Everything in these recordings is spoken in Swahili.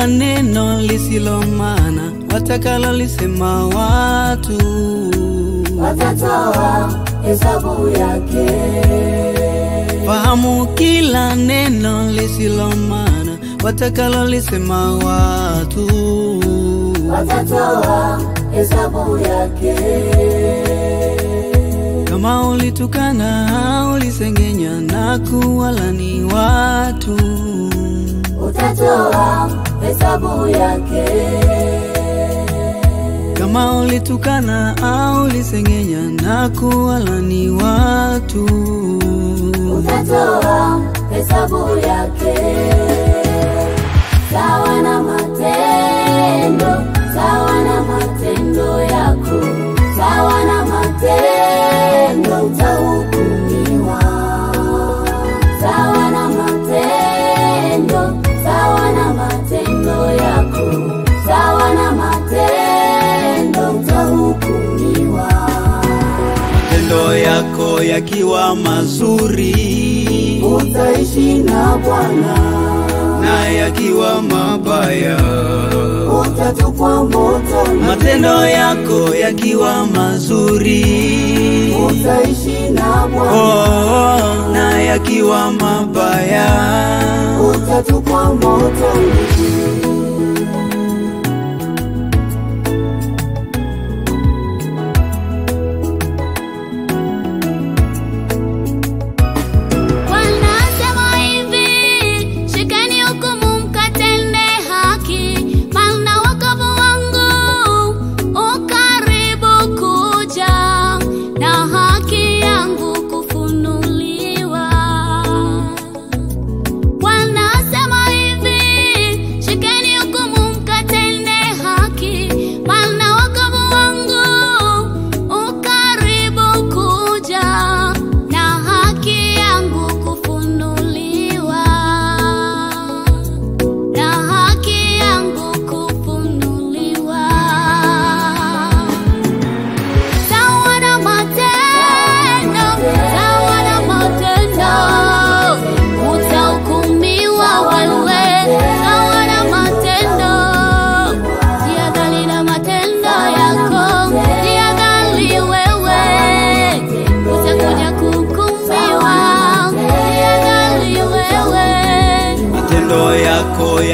kila neno lisilo maana watakalo lisema watu, watatoa hesabu yake. Fahamu kila neno lisilo maana watakalo lisema watu, watatoa hesabu yake. Kama ulitukana, ulisengenya na kuwalani watu, utatoa hesabu yake. Kama ulitukana au ulisengenya na kuwalani watu, utatoa hesabu yake. Sawa na matendo, sawa na matendo yako, sawa na matendo utahukumiwa. Sawa na matendo, sawa na matendo yako, sawa na matendo utahukumiwa. Matendo yako yakiwa mazuri, utaishi na Bwana, na yakiwa mabaya, utatupwa motoni. Matendo yako yakiwa mazuri, utaishi na Bwana, na yakiwa mabaya, utatupwa motoni.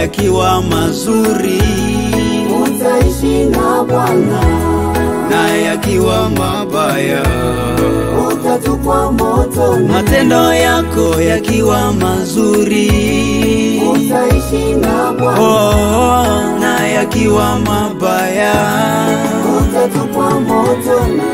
yakiwa mazuri, utaishi na Bwana, na yakiwa mabaya, utatupwa motoni. Matendo yako yakiwa mazuri, utaishi na Bwana, na yakiwa mabaya, utatupwa motoni.